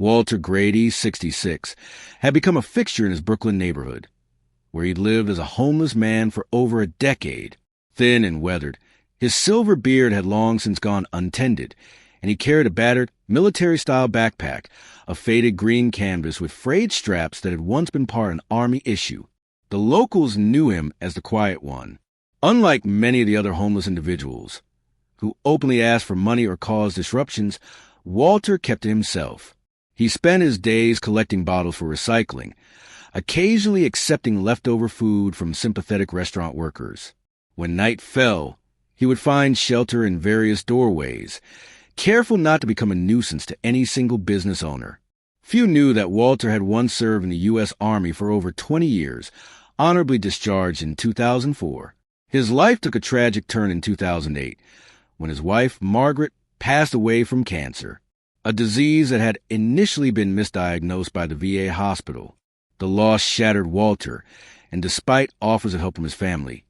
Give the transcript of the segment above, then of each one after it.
Walter Grady, 66, had become a fixture in his Brooklyn neighborhood, where he'd lived as a homeless man for over a decade. Thin and weathered, his silver beard had long since gone untended, and he carried a battered, military-style backpack, a faded green canvas with frayed straps that had once been part of an Army issue. The locals knew him as the quiet one. Unlike many of the other homeless individuals who openly asked for money or caused disruptions, Walter kept to himself. He spent his days collecting bottles for recycling, occasionally accepting leftover food from sympathetic restaurant workers. When night fell, he would find shelter in various doorways, careful not to become a nuisance to any single business owner. Few knew that Walter had once served in the U.S. Army for over 20 years, honorably discharged in 2004. His life took a tragic turn in 2008, when his wife, Margaret, passed away from cancer, a disease that had initially been misdiagnosed by the VA hospital. The loss shattered Walter, and despite offers of help from his family,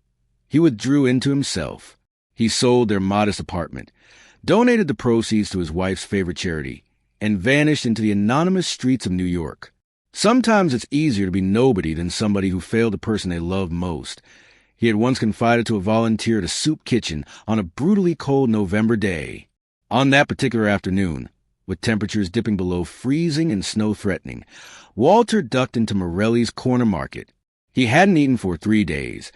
he withdrew into himself. He sold their modest apartment, donated the proceeds to his wife's favorite charity, and vanished into the anonymous streets of New York. Sometimes it's easier to be nobody than somebody who failed the person they loved most. He had once confided to a volunteer at a soup kitchen on a brutally cold November day. On that particular afternoon, with temperatures dipping below freezing and snow threatening, Walter ducked into Morelli's corner market. He hadn't eaten for 3 days,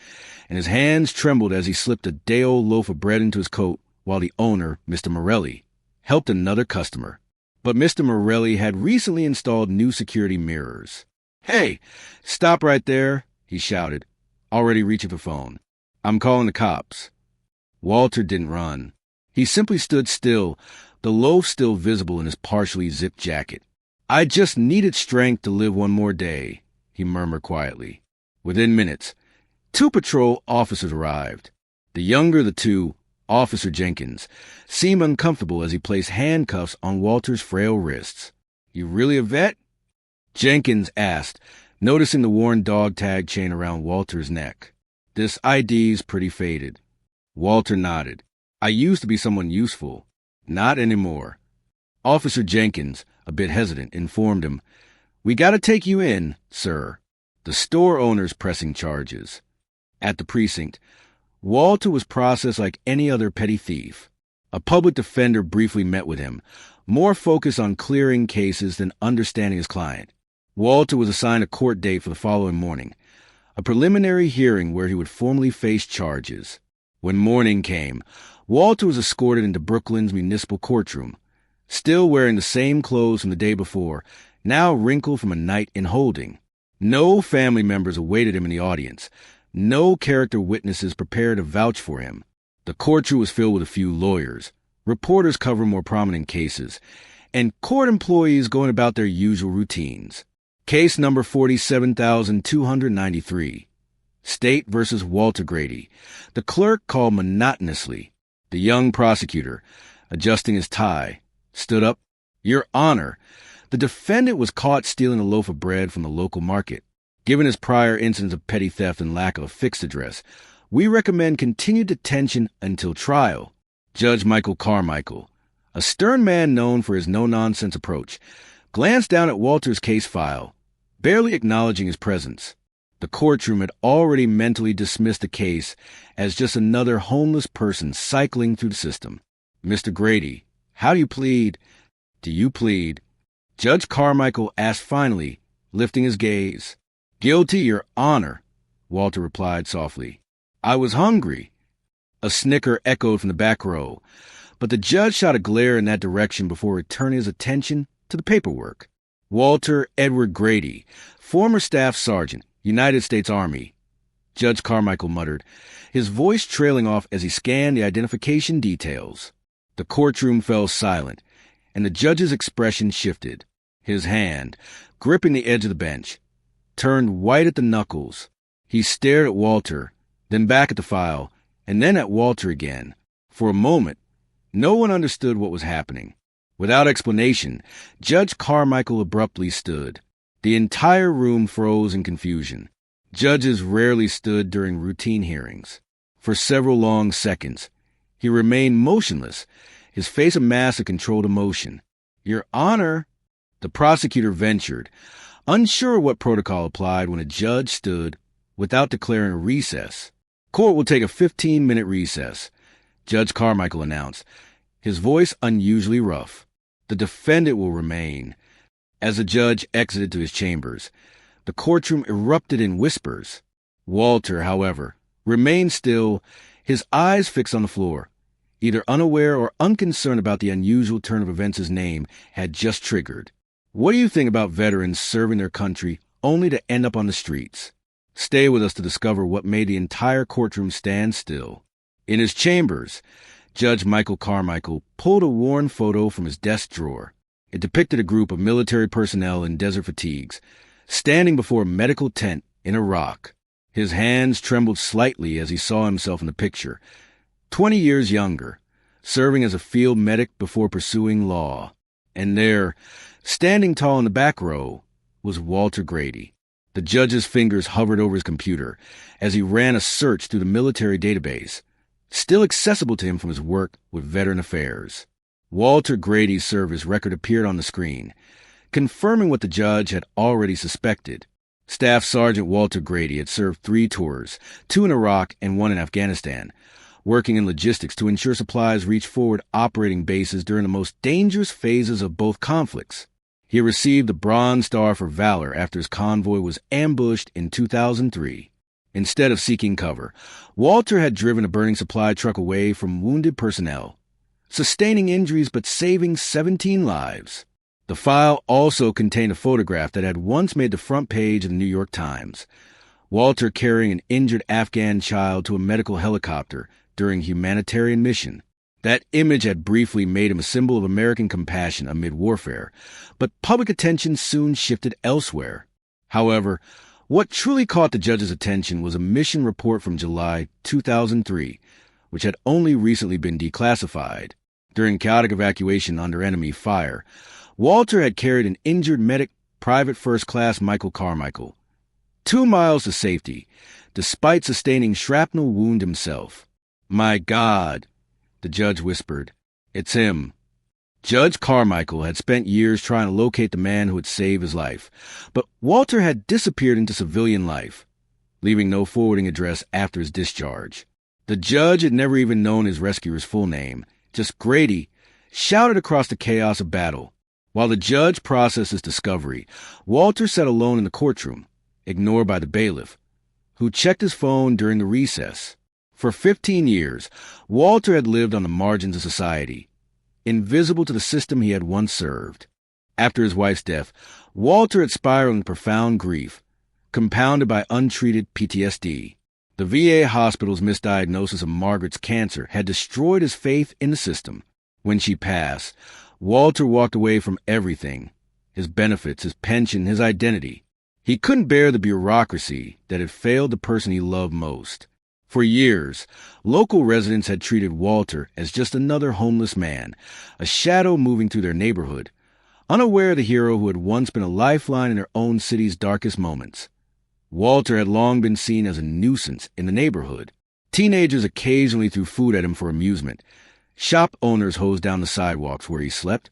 and his hands trembled as he slipped a day-old loaf of bread into his coat while the owner, Mr. Morelli, helped another customer. But Mr. Morelli had recently installed new security mirrors. "Hey, stop right there," he shouted, already reaching for the phone. "I'm calling the cops." Walter didn't run. He simply stood still, the loaf still visible in his partially zipped jacket. "I just needed strength to live one more day," he murmured quietly. Within minutes, 2 patrol officers arrived. The younger of the two, Officer Jenkins, seemed uncomfortable as he placed handcuffs on Walter's frail wrists. "You really a vet?" Jenkins asked, noticing the worn dog tag chain around Walter's neck. "This ID's pretty faded." Walter nodded. "I used to be someone useful. Not anymore." Officer Jenkins, a bit hesitant, informed him, "We gotta take you in, sir. The store owner's pressing charges." At the precinct, Walter was processed like any other petty thief. A public defender briefly met with him, more focused on clearing cases than understanding his client. Walter was assigned a court date for the following morning, a preliminary hearing where he would formally face charges. When morning came, Walter was escorted into Brooklyn's municipal courtroom, still wearing the same clothes from the day before, now wrinkled from a night in holding. No family members awaited him in the audience. No character witnesses prepared to vouch for him. The courtroom was filled with a few lawyers, reporters covering more prominent cases, and court employees going about their usual routines. Case number 47,293. State versus Walter Grady. The clerk called monotonously. The young prosecutor, adjusting his tie, stood up. "Your Honor, the defendant was caught stealing a loaf of bread from the local market. Given his prior incidents of petty theft and lack of a fixed address, we recommend continued detention until trial." Judge Michael Carmichael, a stern man known for his no-nonsense approach, glanced down at Walter's case file, barely acknowledging his presence. The courtroom had already mentally dismissed the case as just another homeless person cycling through the system. "Mr. Grady, how do you plead?" "Do you plead?" Judge Carmichael asked finally, lifting his gaze. "Guilty, Your Honor," Walter replied softly. "I was hungry." A snicker echoed from the back row, but the judge shot a glare in that direction before returning his attention to the paperwork. "Walter Edward Grady, former Staff Sergeant, United States Army," Judge Carmichael muttered, his voice trailing off as he scanned the identification details. The courtroom fell silent, and the judge's expression shifted. His hand, gripping the edge of the bench, turned white at the knuckles. He stared at Walter, then back at the file, and then at Walter again. For a moment, no one understood what was happening. Without explanation, Judge Carmichael abruptly stood. The entire room froze in confusion. Judges rarely stood during routine hearings. For several long seconds, he remained motionless, his face a mask of controlled emotion. "Your Honor," The prosecutor ventured, unsure what protocol applied when a judge stood without declaring a recess. Court will take a 15-minute recess, Judge Carmichael announced, his voice unusually rough. The defendant will remain. As the judge exited to his chambers, the courtroom erupted in whispers. Walter, however, remained still, his eyes fixed on the floor, either unaware or unconcerned about the unusual turn of events his name had just triggered. What do you think about veterans serving their country only to end up on the streets? Stay with us to discover what made the entire courtroom stand still. In his chambers, Judge Michael Carmichael pulled a worn photo from his desk drawer. It depicted a group of military personnel in desert fatigues, standing before a medical tent in Iraq. His hands trembled slightly as he saw himself in the picture, 20 years younger, serving as a field medic before pursuing law. And there, standing tall in the back row, was Walter Grady. The judge's fingers hovered over his computer as he ran a search through the military database, still accessible to him from his work with Veteran Affairs. Walter Grady's service record appeared on the screen, confirming what the judge had already suspected. Staff Sergeant Walter Grady had served 3 tours, 2 in Iraq and 1 in Afghanistan, working in logistics to ensure supplies reached forward operating bases during the most dangerous phases of both conflicts. He received the Bronze Star for valor after his convoy was ambushed in 2003. Instead of seeking cover, Walter had driven a burning supply truck away from wounded personnel, sustaining injuries but saving 17 lives. The file also contained a photograph that had once made the front page of the New York Times. Walter carrying an injured Afghan child to a medical helicopter during humanitarian mission. That image had briefly made him a symbol of American compassion amid warfare, but public attention soon shifted elsewhere. However, what truly caught the judge's attention was a mission report from July 2003, which had only recently been declassified. During chaotic evacuation under enemy fire, Walter had carried an injured medic, Private First Class Michael Carmichael, 2 miles to safety, despite sustaining shrapnel wound himself. "My God," the judge whispered. "It's him." Judge Carmichael had spent years trying to locate the man who had saved his life, but Walter had disappeared into civilian life, leaving no forwarding address after his discharge. The judge had never even known his rescuer's full name, just Grady, shouted across the chaos of battle. While the judge processed his discovery, Walter sat alone in the courtroom, ignored by the bailiff, who checked his phone during the recess. For 15 years, Walter had lived on the margins of society, invisible to the system he had once served. After his wife's death, Walter had spiraled into profound grief, compounded by untreated PTSD. The VA hospital's misdiagnosis of Margaret's cancer had destroyed his faith in the system. When she passed, Walter walked away from everything, his benefits, his pension, his identity. He couldn't bear the bureaucracy that had failed the person he loved most. For years, local residents had treated Walter as just another homeless man, a shadow moving through their neighborhood, unaware of the hero who had once been a lifeline in their own city's darkest moments. Walter had long been seen as a nuisance in the neighborhood. Teenagers occasionally threw food at him for amusement. Shop owners hosed down the sidewalks where he slept,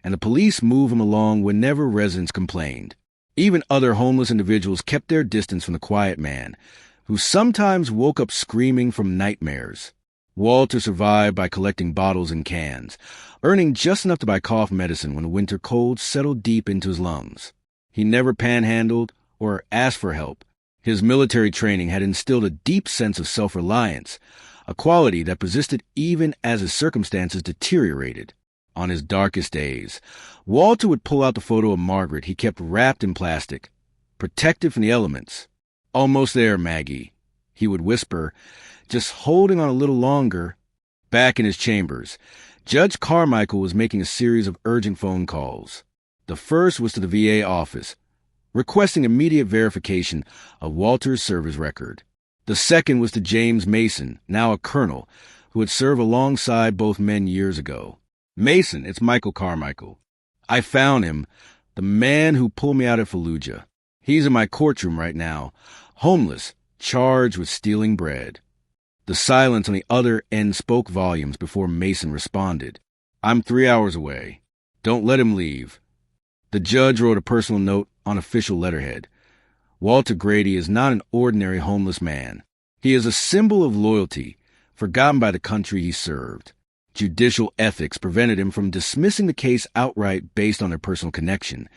and the police moved him along whenever residents complained. Even other homeless individuals kept their distance from the quiet man, who sometimes woke up screaming from nightmares. Walter survived by collecting bottles and cans, earning just enough to buy cough medicine when the winter cold settled deep into his lungs. He never panhandled or asked for help. His military training had instilled a deep sense of self-reliance, a quality that persisted even as his circumstances deteriorated. On his darkest days, Walter would pull out the photo of Margaret he kept wrapped in plastic, protected from the elements. "Almost there, Maggie," he would whisper, just holding on a little longer. Back in his chambers, Judge Carmichael was making a series of urgent phone calls. The first was to the VA office, requesting immediate verification of Walter's service record. The second was to James Mason, now a colonel, who had served alongside both men years ago. "Mason, it's Michael Carmichael. I found him, the man who pulled me out at Fallujah. He's in my courtroom right now, homeless, charged with stealing bread." The silence on the other end spoke volumes before Mason responded. "I'm 3 hours away. Don't let him leave." The judge wrote a personal note on official letterhead. Walter Grady is not an ordinary homeless man. He is a symbol of loyalty, forgotten by the country he served. Judicial ethics prevented him from dismissing the case outright based on their personal connection,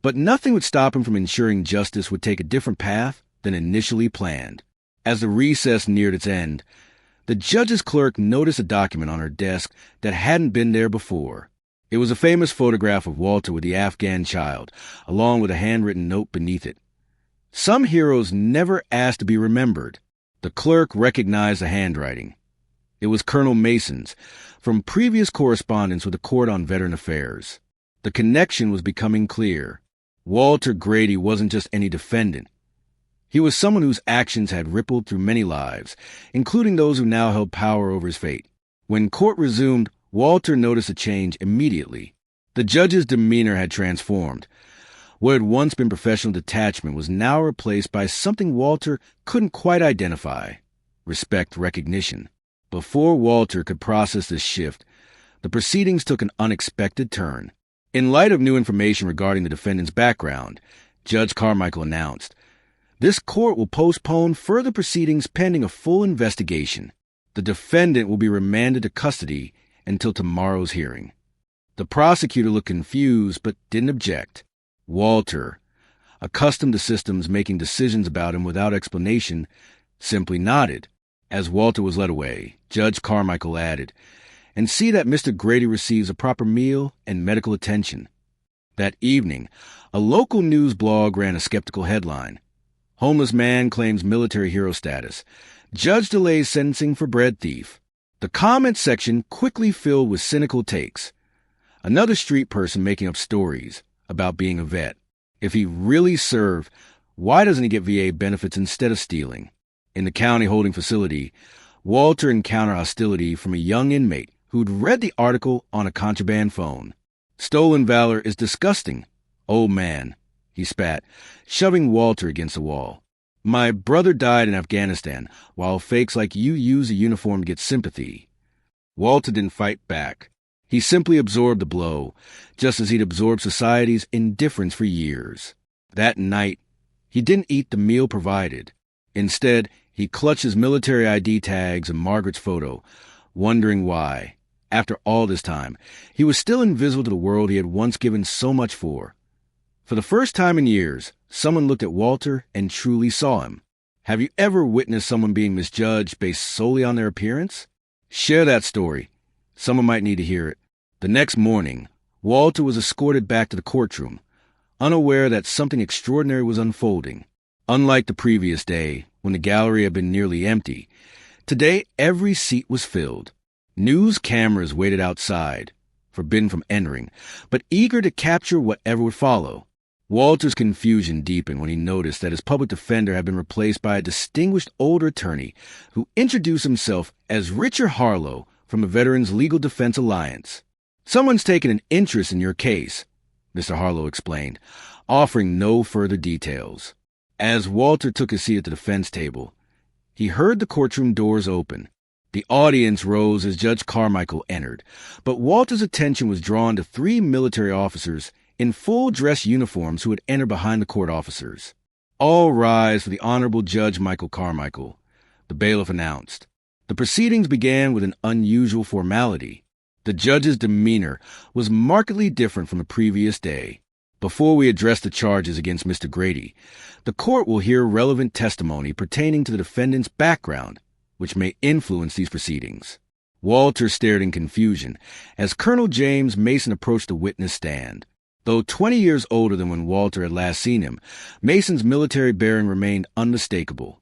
but nothing would stop him from ensuring justice would take a different path than initially planned. As the recess neared its end, the judge's clerk noticed a document on her desk that hadn't been there before. It was a famous photograph of Walter with the Afghan child, along with a handwritten note beneath it. Some heroes never asked to be remembered. The clerk recognized the handwriting. It was Colonel Mason's, from previous correspondence with the Court on Veteran Affairs. The connection was becoming clear. Walter Grady wasn't just any defendant. He was someone whose actions had rippled through many lives, including those who now held power over his fate. When court resumed, Walter noticed a change immediately. The judge's demeanor had transformed. What had once been professional detachment was now replaced by something Walter couldn't quite identify: respect, recognition. Before Walter could process this shift, the proceedings took an unexpected turn. In light of new information regarding the defendant's background, Judge Carmichael announced, "This court will postpone further proceedings pending a full investigation. The defendant will be remanded to custody until tomorrow's hearing." The prosecutor looked confused but didn't object. Walter, accustomed to systems making decisions about him without explanation, simply nodded. As Walter was led away, Judge Carmichael added, "And see that Mr. Grady receives a proper meal and medical attention." That evening, a local news blog ran a skeptical headline: "Homeless man claims military hero status. Judge delays sentencing for bread thief." The comment section quickly filled with cynical takes. Another street person making up stories about being a vet. If he really served, why doesn't he get VA benefits instead of stealing? In the county holding facility, Walter encountered hostility from a young inmate who'd read the article on a contraband phone. "Stolen valor is disgusting, old man," he spat, shoving Walter against the wall. "My brother died in Afghanistan, while fakes like you use a uniform to get sympathy." Walter didn't fight back. He simply absorbed the blow, just as he'd absorbed society's indifference for years. That night, he didn't eat the meal provided. Instead, he clutched his military ID tags and Margaret's photo, wondering why, after all this time, he was still invisible to the world he had once given so much for. For the first time in years, someone looked at Walter and truly saw him. Have you ever witnessed someone being misjudged based solely on their appearance? Share that story. Someone might need to hear it. The next morning, Walter was escorted back to the courtroom, unaware that something extraordinary was unfolding. Unlike the previous day, when the gallery had been nearly empty, today every seat was filled. News cameras waited outside, forbidden from entering, but eager to capture whatever would follow. Walter's confusion deepened when he noticed that his public defender had been replaced by a distinguished older attorney who introduced himself as Richard Harlow from the Veterans Legal Defense Alliance. "Someone's taken an interest in your case," Mr. Harlow explained, offering no further details. As Walter took his seat at the defense table, he heard the courtroom doors open. The audience rose as Judge Carmichael entered, but Walter's attention was drawn to 3 military officers in full dress uniforms who had entered behind the court officers. "All rise for the Honorable Judge Michael Carmichael," the bailiff announced. The proceedings began with an unusual formality. The judge's demeanor was markedly different from the previous day. "Before we address the charges against Mr. Grady, the court will hear relevant testimony pertaining to the defendant's background, which may influence these proceedings." Walter stared in confusion as Colonel James Mason approached the witness stand. Though 20 years older than when Walter had last seen him, Mason's military bearing remained unmistakable.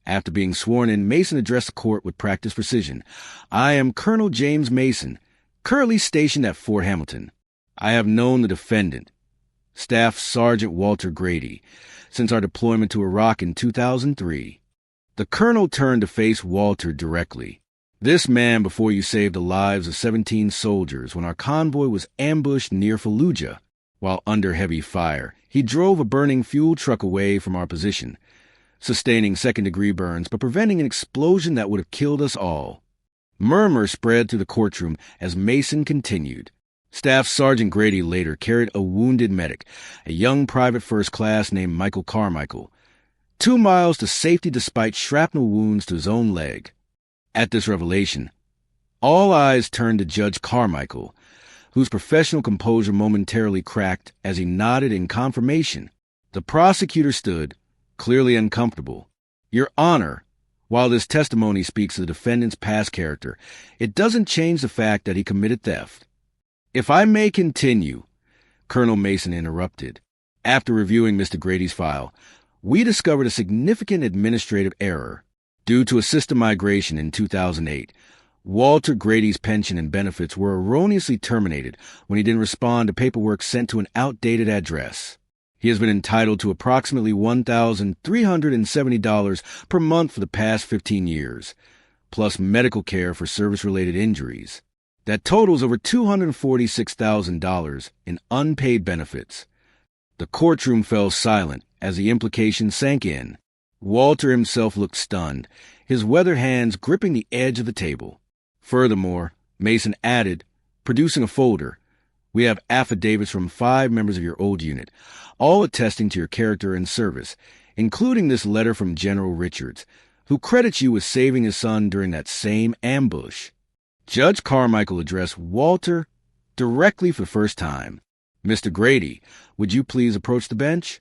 After being sworn in, Mason addressed the court with practiced precision. "I am Colonel James Mason, currently stationed at Fort Hamilton. I have known the defendant, Staff Sergeant Walter Grady, since our deployment to Iraq in 2003. The colonel turned to face Walter directly. "This man before you saved the lives of 17 soldiers when our convoy was ambushed near Fallujah. While under heavy fire, he drove a burning fuel truck away from our position, sustaining second-degree burns but preventing an explosion that would have killed us all." Murmurs spread through the courtroom as Mason continued. Staff Sergeant Grady later carried a wounded medic, a young private first class named Michael Carmichael, 2 miles to safety despite shrapnel wounds to his own leg. At this revelation, all eyes turned to Judge Carmichael, whose professional composure momentarily cracked as he nodded in confirmation. The prosecutor stood, clearly uncomfortable. Your Honor, while this testimony speaks to the defendant's past character, it doesn't change the fact that he committed theft. If I may continue, Colonel Mason interrupted. After reviewing Mr. Grady's file, we discovered a significant administrative error. Due to a system migration in 2008, Walter Grady's pension and benefits were erroneously terminated when he didn't respond to paperwork sent to an outdated address. He has been entitled to approximately $1,370 per month for the past 15 years, plus medical care for service-related injuries. That totals over $246,000 in unpaid benefits. The courtroom fell silent as the implication sank in. Walter himself looked stunned, his weathered hands gripping the edge of the table. Furthermore, Mason added, producing a folder, we have affidavits from 5 members of your old unit, all attesting to your character and service, including this letter from General Richards, who credits you with saving his son during that same ambush. Judge Carmichael addressed Walter directly for the first time. Mr. Grady, would you please approach the bench?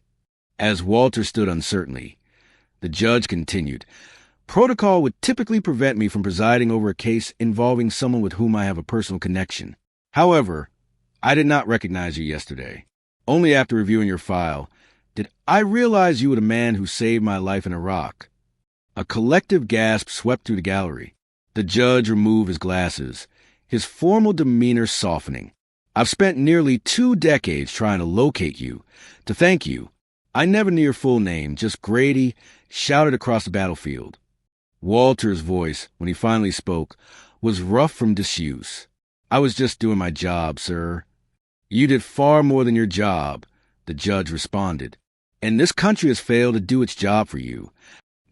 As Walter stood uncertainly, the judge continued, protocol would typically prevent me from presiding over a case involving someone with whom I have a personal connection. However, I did not recognize you yesterday. Only after reviewing your file did I realize you were the man who saved my life in Iraq. A collective gasp swept through the gallery. The judge removed his glasses, his formal demeanor softening. I've spent nearly 2 decades trying to locate you, to thank you. I never knew your full name, just Grady, shouted across the battlefield. Walter's voice, when he finally spoke, was rough from disuse. I was just doing my job, sir. You did far more than your job, the judge responded. And this country has failed to do its job for you.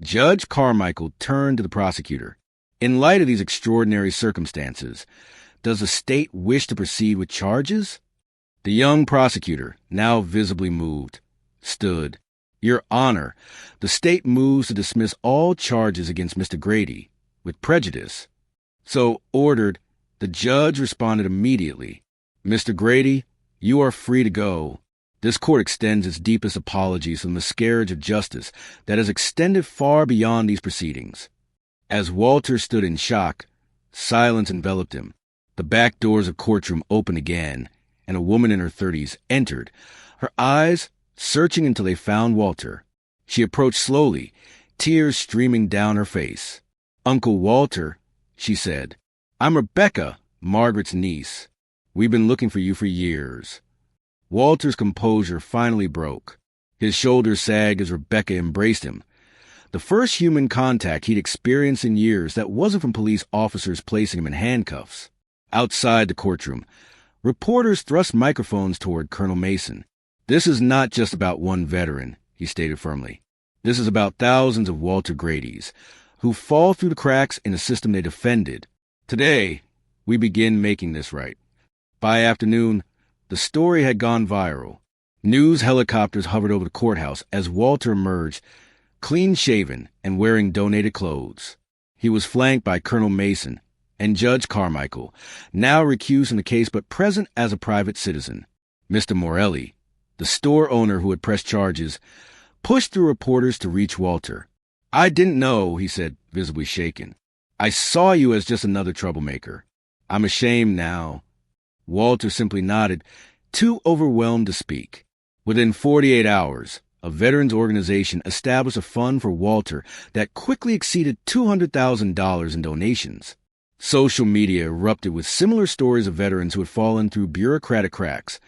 Judge Carmichael turned to the prosecutor. In light of these extraordinary circumstances, does the state wish to proceed with charges? The young prosecutor, now visibly moved, stood. Your Honor, the state moves to dismiss all charges against Mr. Grady, with prejudice. So ordered, the judge responded immediately. Mr. Grady, you are free to go. This court extends its deepest apologies for the miscarriage of justice that has extended far beyond these proceedings. As Walter stood in shock, silence enveloped him. The back doors of the courtroom opened again, and a woman in her 30s entered, her eyes searching until they found Walter. She approached slowly, tears streaming down her face. Uncle Walter, she said, I'm Rebecca, Margaret's niece. We've been looking for you for years. Walter's composure finally broke. His shoulders sagged as Rebecca embraced him. The first human contact he'd experienced in years that wasn't from police officers placing him in handcuffs. Outside the courtroom, reporters thrust microphones toward Colonel Mason. This is not just about one veteran, he stated firmly. This is about thousands of Walter Gradys, who fall through the cracks in a system they defended. Today, we begin making this right. By afternoon, the story had gone viral. News helicopters hovered over the courthouse as Walter emerged, clean-shaven and wearing donated clothes. He was flanked by Colonel Mason and Judge Carmichael, now recused from the case but present as a private citizen. Mr. Morelli, the store owner who had pressed charges, pushed through reporters to reach Walter. I didn't know, he said, visibly shaken. I saw you as just another troublemaker. I'm ashamed now. Walter simply nodded, too overwhelmed to speak. Within 48 hours, a veterans organization established a fund for Walter that quickly exceeded $200,000 in donations. Social media erupted with similar stories of veterans who had fallen through bureaucratic cracks,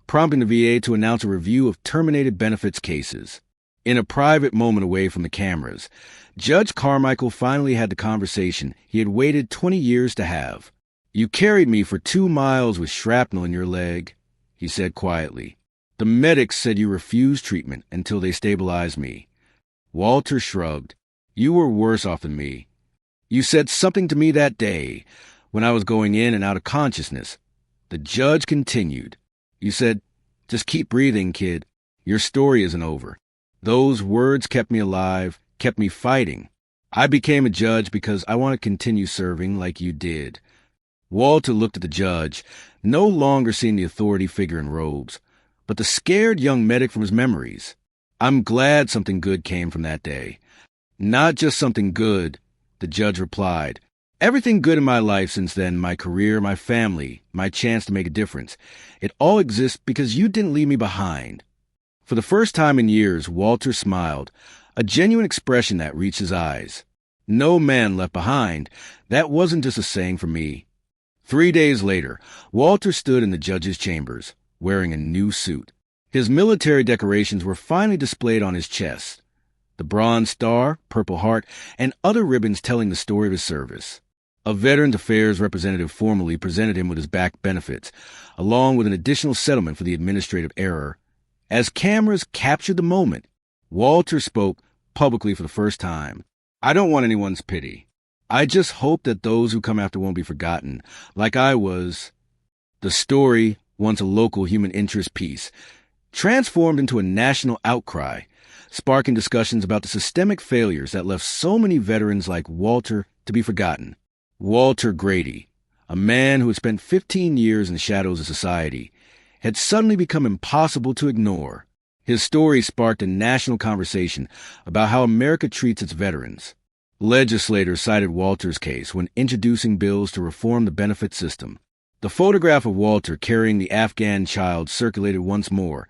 prompting the VA to announce a review of terminated benefits cases. In a private moment away from the cameras, Judge Carmichael finally had the conversation he had waited 20 years to have. You carried me for 2 miles with shrapnel in your leg, he said quietly. The medics said you refused treatment until they stabilized me. Walter shrugged. You were worse off than me. You said something to me that day when I was going in and out of consciousness. The judge continued. You said, "Just keep breathing, kid. Your story isn't over." Those words kept me alive, kept me fighting. I became a judge because I want to continue serving like you did. Walter looked at the judge, no longer seeing the authority figure in robes, but the scared young medic from his memories. I'm glad something good came from that day. Not just something good, the judge replied. Everything good in my life since then, my career, my family, my chance to make a difference, it all exists because you didn't leave me behind. For the first time in years, Walter smiled, a genuine expression that reached his eyes. No man left behind. That wasn't just a saying for me. 3 days later, Walter stood in the judge's chambers, wearing a new suit. His military decorations were finally displayed on his chest. The Bronze Star, Purple Heart, and other ribbons telling the story of his service. A Veterans Affairs representative formally presented him with his back benefits, along with an additional settlement for the administrative error. As cameras captured the moment, Walter spoke publicly for the first time. I don't want anyone's pity. I just hope that those who come after won't be forgotten, like I was. The story, once a local human interest piece, transformed into a national outcry, sparking discussions about the systemic failures that left so many veterans like Walter to be forgotten. Walter Grady, a man who had spent 15 years in the shadows of society, had suddenly become impossible to ignore. His story sparked a national conversation about how America treats its veterans. Legislators cited Walter's case when introducing bills to reform the benefit system. The photograph of Walter carrying the Afghan child circulated once more,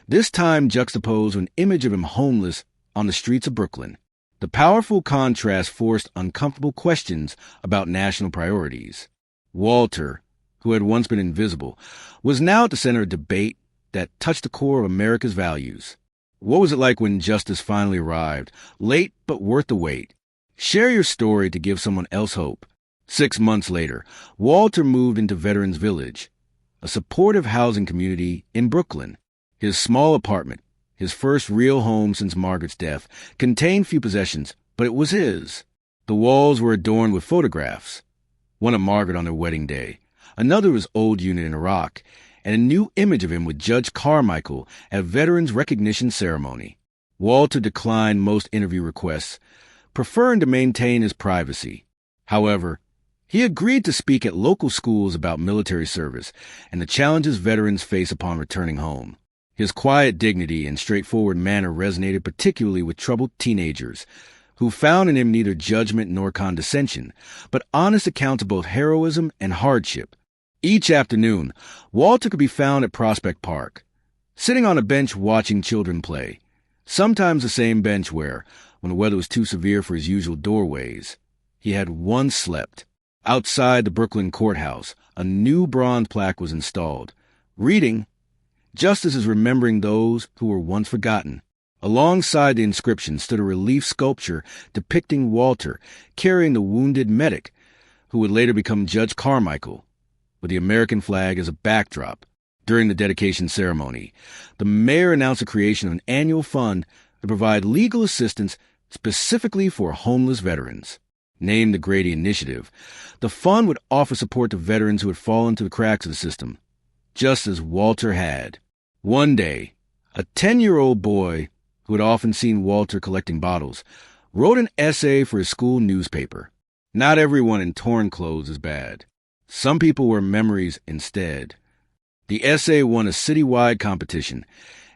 this time juxtaposed with an image of him homeless on the streets of Brooklyn. The powerful contrast forced uncomfortable questions about national priorities. Walter, who had once been invisible, was now at the center of debate that touched the core of America's values. What was it like when justice finally arrived, late but worth the wait? Share your story to give someone else hope. 6 months later, Walter moved into Veterans Village, a supportive housing community in Brooklyn. His small apartment, his first real home since Margaret's death, contained few possessions, but it was his. The walls were adorned with photographs. One of Margaret on their wedding day, another of his old unit in Iraq, and a new image of him with Judge Carmichael at Veterans Recognition Ceremony. Walter declined most interview requests, preferring to maintain his privacy. However, he agreed to speak at local schools about military service and the challenges veterans face upon returning home. His quiet dignity and straightforward manner resonated particularly with troubled teenagers, who found in him neither judgment nor condescension, but honest accounts of both heroism and hardship. Each afternoon, Walter could be found at Prospect Park, sitting on a bench watching children play, sometimes the same bench where, when the weather was too severe for his usual doorways, he had once slept. Outside the Brooklyn courthouse, a new bronze plaque was installed, reading, "Justice is remembering those who were once forgotten." Alongside the inscription stood a relief sculpture depicting Walter carrying the wounded medic, who would later become Judge Carmichael, with the American flag as a backdrop. During the dedication ceremony, the mayor announced the creation of an annual fund to provide legal assistance specifically for homeless veterans. Named the Grady Initiative, the fund would offer support to veterans who had fallen through the cracks of the system, just as Walter had. One day, a 10-year-old boy who had often seen Walter collecting bottles wrote an essay for his school newspaper. Not everyone in torn clothes is bad. Some people wear memories instead. The essay won a citywide competition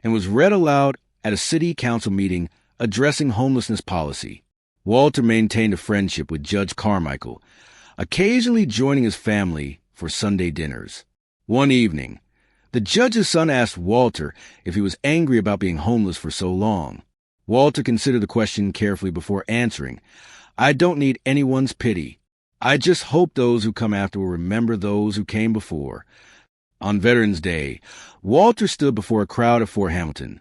and was read aloud at a city council meeting addressing homelessness policy. Walter maintained a friendship with Judge Carmichael, occasionally joining his family for Sunday dinners. One evening, the judge's son asked Walter if he was angry about being homeless for so long. Walter considered the question carefully before answering. "I don't need anyone's pity. I just hope those who come after will remember those who came before." On Veterans Day, Walter stood before a crowd at Fort Hamilton,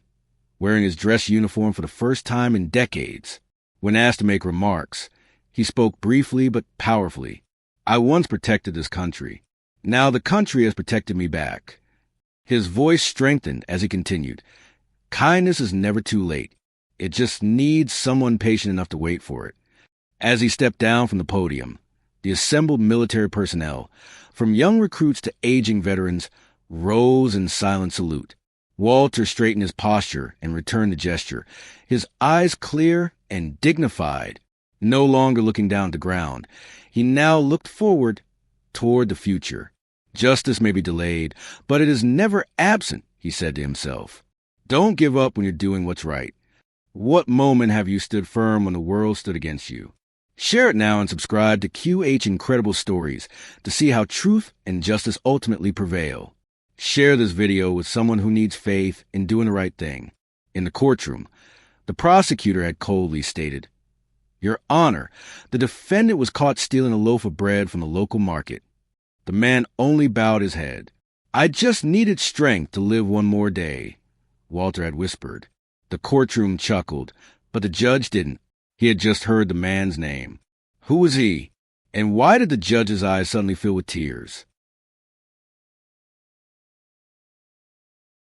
wearing his dress uniform for the first time in decades. When asked to make remarks, he spoke briefly but powerfully. "I once protected this country. Now the country has protected me back." His voice strengthened as he continued. "Kindness is never too late. It just needs someone patient enough to wait for it." As he stepped down from the podium, The assembled military personnel, from young recruits to aging veterans, rose in silent salute. Walter straightened his posture and returned the gesture, his eyes clear and dignified. No longer looking down to ground, he now looked forward toward the future. Justice may be delayed, but it is never absent, he said to himself. Don't give up when you're doing what's right. What moment have you stood firm when the world stood against you? Share it now and subscribe to QH Incredible Stories to see how truth and justice ultimately prevail. Share this video with someone who needs faith in doing the right thing. In the courtroom, the prosecutor had coldly stated, "Your Honor, the defendant was caught stealing a loaf of bread from the local market." The man only bowed his head. "I just needed strength to live one more day," Walter had whispered. The courtroom chuckled, but the judge didn't. He had just heard the man's name. Who was he? And why did the judge's eyes suddenly fill with tears?